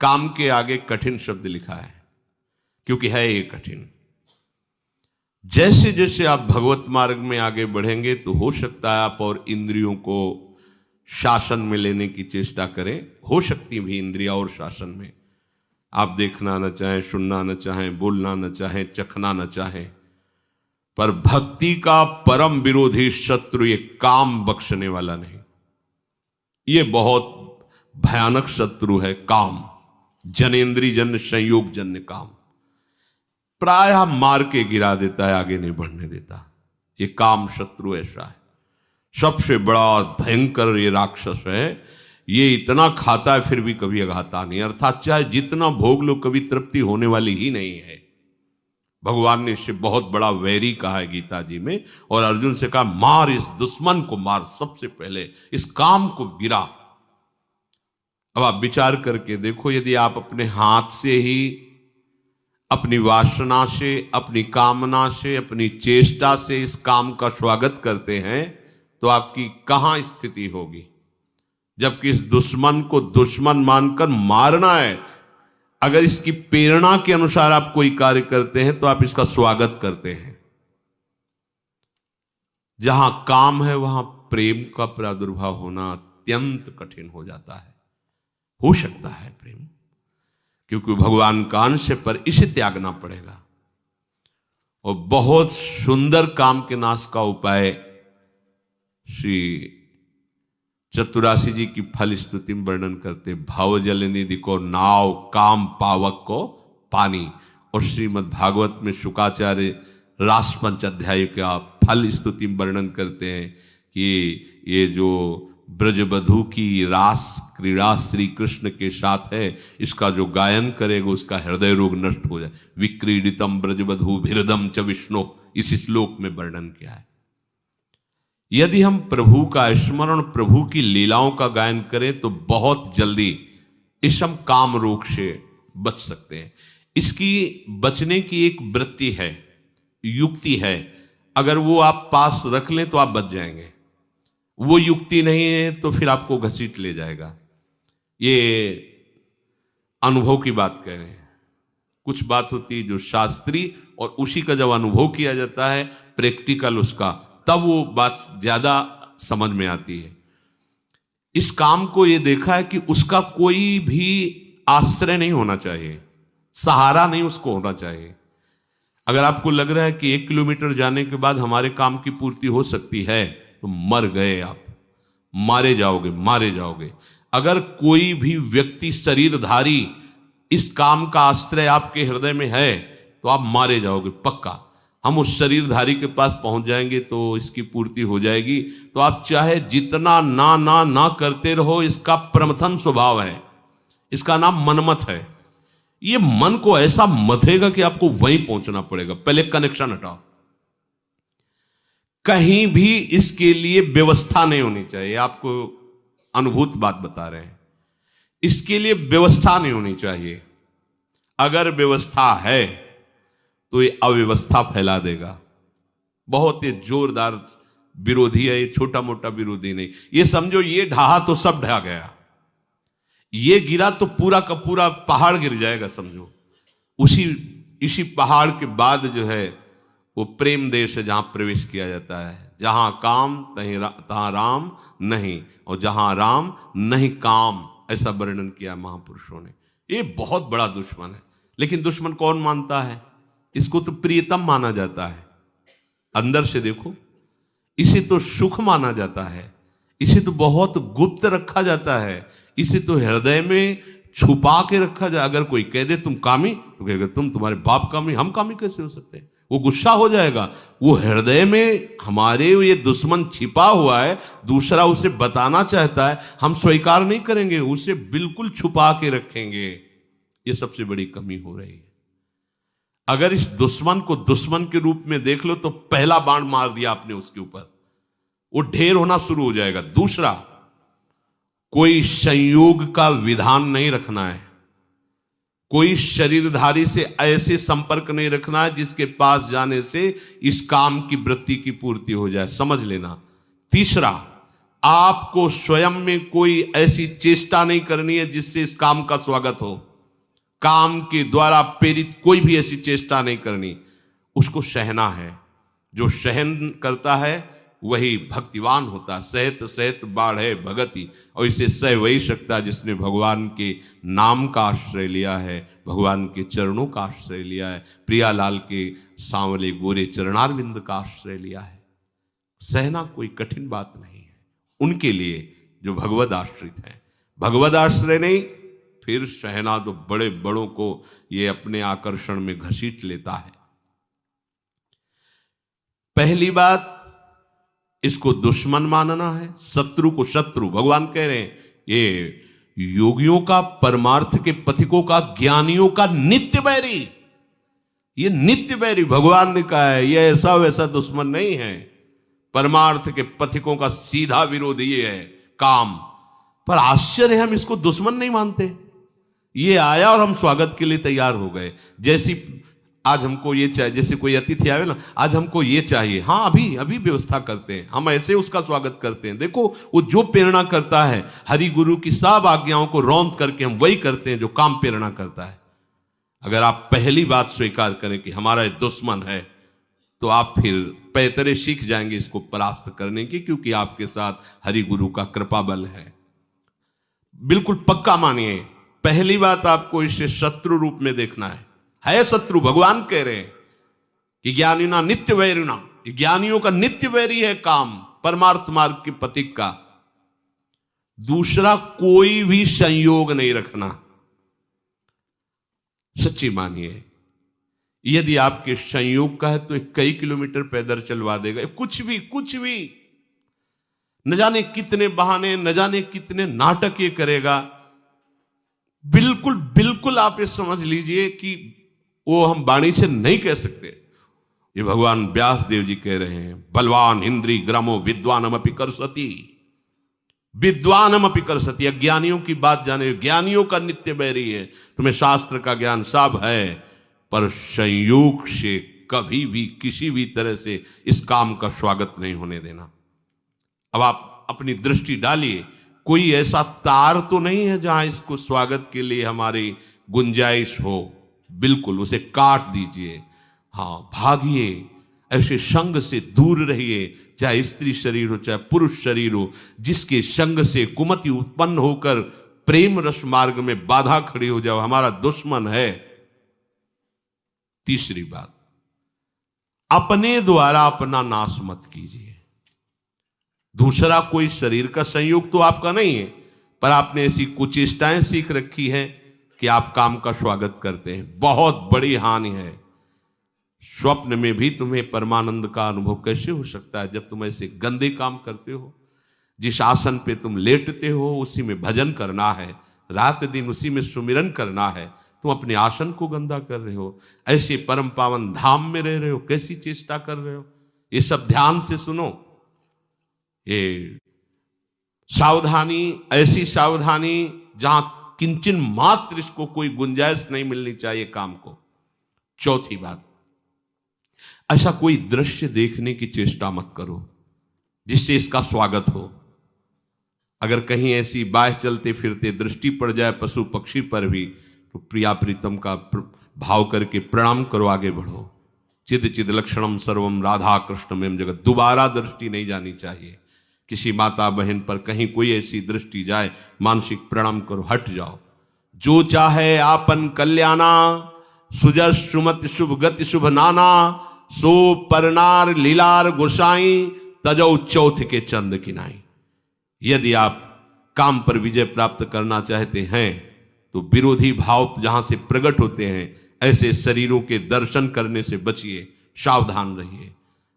काम के आगे कठिन शब्द लिखा है, क्योंकि है ये कठिन। जैसे जैसे आप भगवत मार्ग में आगे बढ़ेंगे तो हो सकता है आप और इंद्रियों को शासन में लेने की चेष्टा करें। हो सकती भी इंद्रिया और शासन में, आप देखना न चाहें, सुनना न चाहें, बोलना न चाहें, चखना न चाहें, पर भक्ति का परम विरोधी शत्रु ये काम बख्शने वाला नहीं। ये बहुत भयानक शत्रु है काम, जनेन्द्रिय जन्य संयोग जन्य काम। प्रायः मार के गिरा देता है, आगे नहीं बढ़ने देता। ये काम शत्रु ऐसा है, सबसे बड़ा भयंकर ये राक्षस है। ये इतना खाता है फिर भी कभी अघाता नहीं, अर्थात चाहे जितना भोग लो कभी तृप्ति होने वाली ही नहीं है। भगवान ने इससे बहुत बड़ा वैरी कहा है गीता जी में, और अर्जुन से कहा मार इस दुश्मन को, मार सबसे पहले इस काम को गिरा। अब आप विचार करके देखो, यदि आप अपने हाथ से ही, अपनी वासना से, अपनी कामना से, अपनी चेष्टा से इस काम का स्वागत करते हैं तो आपकी कहां स्थिति होगी। जबकि इस दुश्मन को दुश्मन मानकर मारना है। अगर इसकी प्रेरणा के अनुसार आप कोई कार्य करते हैं तो आप इसका स्वागत करते हैं। जहां काम है वहां प्रेम का प्रादुर्भाव होना अत्यंत कठिन हो जाता है। हो सकता है प्रेम, क्योंकि भगवान का अंश है, पर इसे त्यागना पड़ेगा। और बहुत सुंदर काम के नाश का उपाय श्री चतुरासी जी की फल स्तुति में वर्णन करते, भाव जल निधि को नाव, काम पावक को पानी। और श्रीमद् भागवत में शुकाचार्य रास पंचाध्याय का फल स्तुति में वर्णन करते हैं कि ये जो ब्रजबधू की रास क्रीड़ा श्री कृष्ण के साथ है, इसका जो गायन करेगा उसका हृदय रोग नष्ट हो जाए। विक्रीडितम ब्रजबधू भिरदम च विष्णु, इस श्लोक में वर्णन किया है। यदि हम प्रभु का स्मरण, प्रभु की लीलाओं का गायन करें तो बहुत जल्दी इस हम काम रोग से बच सकते हैं। इसकी बचने की एक वृत्ति है, युक्ति है। अगर वो आप पास रख लें तो आप बच जाएंगे। वो युक्ति नहीं है तो फिर आपको घसीट ले जाएगा। ये अनुभव की बात कह रहे हैं। कुछ बात होती है जो शास्त्रीय, और उसी का जब अनुभव किया जाता है प्रैक्टिकल उसका, तब वो बात ज्यादा समझ में आती है। इस काम को ये देखा है कि उसका कोई भी आश्रय नहीं होना चाहिए, सहारा नहीं उसको होना चाहिए। अगर आपको लग रहा है कि 1 किलोमीटर जाने के बाद हमारे काम की पूर्ति हो सकती है तो मर गए आप, मारे जाओगे, मारे जाओगे। अगर कोई भी व्यक्ति शरीरधारी इस काम का आश्रय आपके हृदय में है तो आप मारे जाओगे पक्का। हम उस शरीरधारी के पास पहुंच जाएंगे तो इसकी पूर्ति हो जाएगी। तो आप चाहे जितना ना ना ना करते रहो, इसका प्रमथन स्वभाव है, इसका नाम मनमत है। ये मन को ऐसा मथेगा कि आपको वहीं पहुंचना पड़ेगा। पहले कनेक्शन हटाओ। कहीं भी इसके लिए व्यवस्था नहीं होनी चाहिए। आपको अनुभूत बात बता रहे हैं, इसके लिए व्यवस्था नहीं होनी चाहिए। अगर व्यवस्था है तो ये अव्यवस्था फैला देगा। बहुत ही जोरदार विरोधी है ये, छोटा मोटा विरोधी नहीं। ये समझो ये ढहा तो सब ढहा गया, ये गिरा तो पूरा का पूरा पहाड़ गिर जाएगा समझो। इसी पहाड़ के बाद जो है वो प्रेम देश है, जहां प्रवेश किया जाता है। जहां काम तहां राम नहीं, और जहां राम नहीं काम, ऐसा वर्णन किया महापुरुषों ने। ये बहुत बड़ा दुश्मन है। लेकिन दुश्मन कौन मानता है? इसको तो प्रियतम माना जाता है। अंदर से देखो, इसे तो सुख माना जाता है, इसे तो बहुत गुप्त रखा जाता है, इसे तो हृदय में छुपा के रखा जाए। अगर कोई कह दे तुम कामी, तो कहेगा तुम्हारे बाप कामी, हम कामी कैसे हो सकते हैं? वो गुस्सा हो जाएगा। वो हृदय में हमारे ये दुश्मन छिपा हुआ है, दूसरा उसे बताना चाहता है, हम स्वीकार नहीं करेंगे, उसे बिल्कुल छुपा के रखेंगे। ये सबसे बड़ी कमी हो रही है। अगर इस दुश्मन को दुश्मन के रूप में देख लो तो पहला बाण मार दिया आपने उसके ऊपर, वो ढेर होना शुरू हो जाएगा। दूसरा, कोई संयोग का विधान नहीं रखना है, कोई शरीरधारी से ऐसे संपर्क नहीं रखना है जिसके पास जाने से इस काम की वृत्ति की पूर्ति हो जाए, समझ लेना। तीसरा, आपको स्वयं में कोई ऐसी चेष्टा नहीं करनी है जिससे इस काम का स्वागत हो। काम के द्वारा प्रेरित कोई भी ऐसी चेष्टा नहीं करनी, उसको सहना है। जो सहन करता है वही भक्तिवान होता है। सहत सहत बाढ़े भगति, और इसे सह वही सकता है जिसने भगवान के नाम का आश्रय लिया है, भगवान के चरणों का आश्रय लिया है, प्रियालाल के सांवले गोरे चरणारविंद का आश्रय लिया है। सहना कोई कठिन बात नहीं है उनके लिए जो भगवद आश्रित हैं। भगवद आश्रय नहीं, फिर सहना तो बड़े बड़ों को ये अपने आकर्षण में घसीट लेता है। पहली बात, इसको दुश्मन मानना है, शत्रु को शत्रु। भगवान कह रहे हैं ये योगियों का, परमार्थ के पथिकों का, ज्ञानियों का नित्य बैरी, ये नित्य बैरी भगवान ने कहा है। ये ऐसा वैसा दुश्मन नहीं है। परमार्थ के पथिकों का सीधा विरोधी ये है काम। पर आश्चर्य, हम इसको दुश्मन नहीं मानते। ये आया और हम स्वागत के लिए तैयार हो गए। जैसी आज हमको ये चाहिए, जैसे कोई अतिथि आवे ना, आज हमको ये चाहिए, हाँ अभी अभी व्यवस्था करते हैं, हम ऐसे उसका स्वागत करते हैं। देखो वो जो प्रेरणा करता है, हरि गुरु की सब आज्ञाओं को रौंद करके हम वही करते हैं जो काम प्रेरणा करता है। अगर आप पहली बात स्वीकार करें कि हमारा दुश्मन है, तो आप फिर पैतरे सीख जाएंगे इसको परास्त करने की, क्योंकि आपके साथ हरि गुरु का कृपा बल है। बिल्कुल पक्का मानिए, पहली बात आपको इसे शत्रु रूप में देखना है शत्रु। भगवान कह रहे हैं कि ज्ञानिना नित्य वैरिणा, ज्ञानियों का नित्य वैरी है काम, परमार्थ मार्ग के पथिक का। दूसरा, कोई भी संयोग नहीं रखना। सच्ची मानिए, यदि आपके संयोग का है तो कई किलोमीटर पैदल चलवा देगा। कुछ भी न जाने कितने बहाने, न जाने कितने नाटक ये करेगा। बिल्कुल आप ये समझ लीजिए कि वो हम वाणी से नहीं कह सकते। ये भगवान व्यास देव जी कह रहे हैं, बलवान इंद्री ग्रामो विद्वानमपि करसति, विद्वानमपि करसति। अज्ञानियों की बात जाने, ज्ञानियों का नित्य बैरी है। तुम्हें शास्त्र का ज्ञान सब है, पर संयोग से कभी भी किसी भी तरह से इस काम का स्वागत नहीं होने देना। अब आप अपनी दृष्टि डालिए, कोई ऐसा तार तो नहीं है जहां इसको स्वागत के लिए हमारी गुंजाइश हो। बिल्कुल उसे काट दीजिए। हाँ, भागिए, ऐसे संग से दूर रहिए, चाहे स्त्री शरीर हो चाहे पुरुष शरीर हो, जिसके संग से कुमति उत्पन्न होकर प्रेम रस मार्ग में बाधा खड़ी हो जाओ, हमारा दुश्मन है। तीसरी बात, अपने द्वारा अपना नाश मत कीजिए। दूसरा कोई शरीर का संयोग तो आपका नहीं है, पर आपने ऐसी कुचेष्टाएं सीख रखी है कि आप काम का स्वागत करते हैं। बहुत बड़ी हानि है। स्वप्न में भी तुम्हें परमानंद का अनुभव कैसे हो सकता है जब तुम ऐसे गंदे काम करते हो। जिस आसन पे तुम लेटते हो उसी में भजन करना है, रात दिन उसी में सुमिरन करना है, तुम अपने आसन को गंदा कर रहे हो। ऐसे परम पावन धाम में रह रहे हो, कैसी चेष्टा कर रहे हो। ये सब ध्यान से सुनो। ये सावधानी, ऐसी सावधानी जहां किंचन मात्र इसको कोई गुंजाइश नहीं मिलनी चाहिए काम को। चौथी बात, ऐसा कोई दृश्य देखने की चेष्टा मत करो जिससे इसका स्वागत हो। अगर कहीं ऐसी बाह चलते फिरते दृष्टि पड़ जाए पशु पक्षी पर भी, तो प्रिया प्रीतम का भाव करके प्रणाम करो, आगे बढ़ो। चिद चिद लक्षणम सर्वम राधा कृष्णमें जगत। दोबारा दृष्टि नहीं जानी चाहिए। किसी माता बहन पर कहीं कोई ऐसी दृष्टि जाए, मानसिक प्रणाम करो, हट जाओ। जो चाहे आपन कल्याणा, सुजस सुमति शुभ गति शुभ नाना, सो परनार लीलार गोसाई, तजौ चौथ के चंद किनाई। यदि आप काम पर विजय प्राप्त करना चाहते हैं तो विरोधी भाव जहां से प्रकट होते हैं, ऐसे शरीरों के दर्शन करने से बचिए, सावधान रहिए।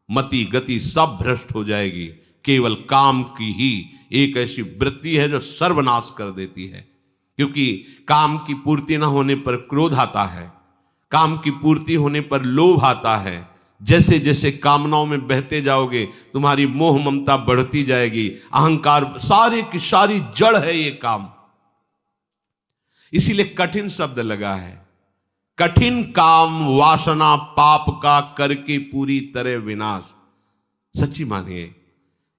मति गति सब भ्रष्ट हो जाएगी। केवल काम की ही एक ऐसी वृत्ति है जो सर्वनाश कर देती है। क्योंकि काम की पूर्ति न होने पर क्रोध आता है, काम की पूर्ति होने पर लोभ आता है। जैसे जैसे कामनाओं में बहते जाओगे, तुम्हारी मोह ममता बढ़ती जाएगी, अहंकार, सारे की सारी जड़ है ये काम। इसीलिए कठिन शब्द लगा है। कठिन काम वासना पाप का करके पूरी तरह विनाश। सच्ची मानिए,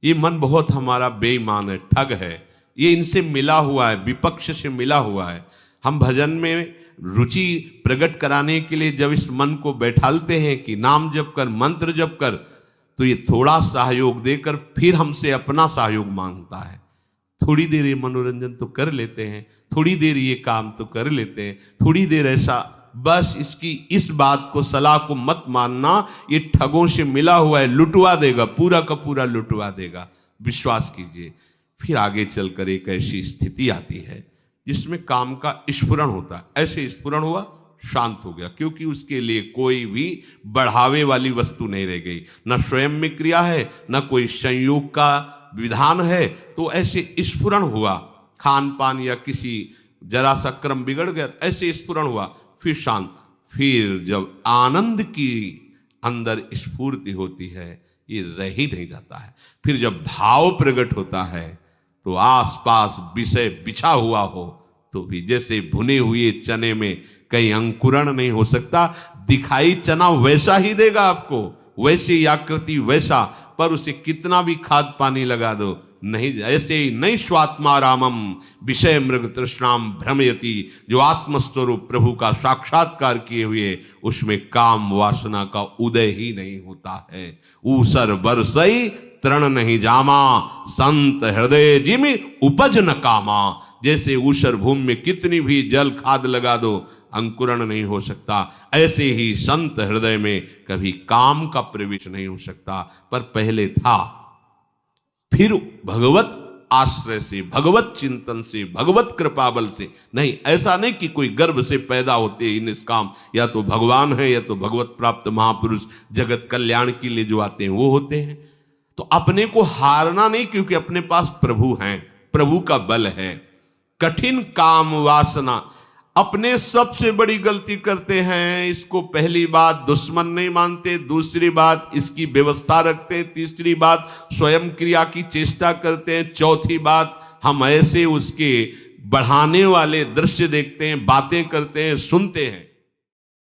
ये मन बहुत हमारा बेईमान है, ठग है। ये इनसे मिला हुआ है, विपक्ष से मिला हुआ है। हम भजन में रुचि प्रकट कराने के लिए जब इस मन को बैठालते हैं कि नाम जप कर, मंत्र जप कर, तो ये थोड़ा सहयोग देकर फिर हमसे अपना सहयोग मांगता है। थोड़ी देर ये मनोरंजन तो कर लेते हैं, थोड़ी देर ये काम तो कर लेते हैं, थोड़ी देर ऐसा, बस इसकी इस बात को, सलाह को मत मानना, ये ठगों से मिला हुआ है, लुटवा देगा, पूरा का पूरा लुटवा देगा, विश्वास कीजिए। फिर आगे चलकर एक ऐसी स्थिति आती है जिसमें काम का स्फुरण होता है। ऐसे स्फुरण हुआ, शांत हो गया, क्योंकि उसके लिए कोई भी बढ़ावे वाली वस्तु नहीं रह गई, न स्वयं में क्रिया है, न कोई संयोग का विधान है। तो ऐसे स्फुरण हुआ, खान पान या किसी जरा सा क्रम बिगड़ गया, ऐसे स्फुरण हुआ, फिर शांत। फिर जब आनंद की अंदर स्फूर्ति होती है, ये रह ही नहीं जाता है। फिर जब भाव प्रकट होता है तो आसपास विषय बिछा हुआ हो तो भी जैसे भुने हुए चने में कहीं अंकुरण नहीं हो सकता, दिखाई चना वैसा ही देगा आपको, वैसी आकृति वैसा, पर उसे कितना भी खाद पानी लगा दो नहीं, ऐसे ही नहीं। स्वात्मारामम विषय मृग तृष्णाम भ्रमयति, जो आत्मस्वरूप प्रभु का साक्षात्कार किए हुए उसमें काम वासना का उदय ही नहीं होता है। ऊसर बरसई तृण नहीं जामा, संत हृदय जिमि उपज न कामा। जैसे ऊसर भूमि में कितनी भी जल खाद लगा दो, अंकुरण नहीं हो सकता, ऐसे ही संत हृदय में कभी काम का प्रवेश नहीं हो सकता। पर पहले था, फिर भगवत आश्रय से, भगवत चिंतन से, भगवत कृपा बल से नहीं। ऐसा नहीं कि कोई गर्भ से पैदा होते ही निष्काम, या तो भगवान है या तो भगवत प्राप्त महापुरुष जगत कल्याण के लिए जो आते हैं वो होते हैं। तो अपने को हारना नहीं, क्योंकि अपने पास प्रभु हैं, प्रभु का बल है। कठिन काम वासना, अपने सबसे बड़ी गलती करते हैं, इसको पहली बात दुश्मन नहीं मानते, दूसरी बात इसकी व्यवस्था रखते हैं, तीसरी बात स्वयं क्रिया की चेष्टा करते हैं, चौथी बात हम ऐसे उसके बढ़ाने वाले दृश्य देखते हैं, बातें करते हैं, सुनते हैं।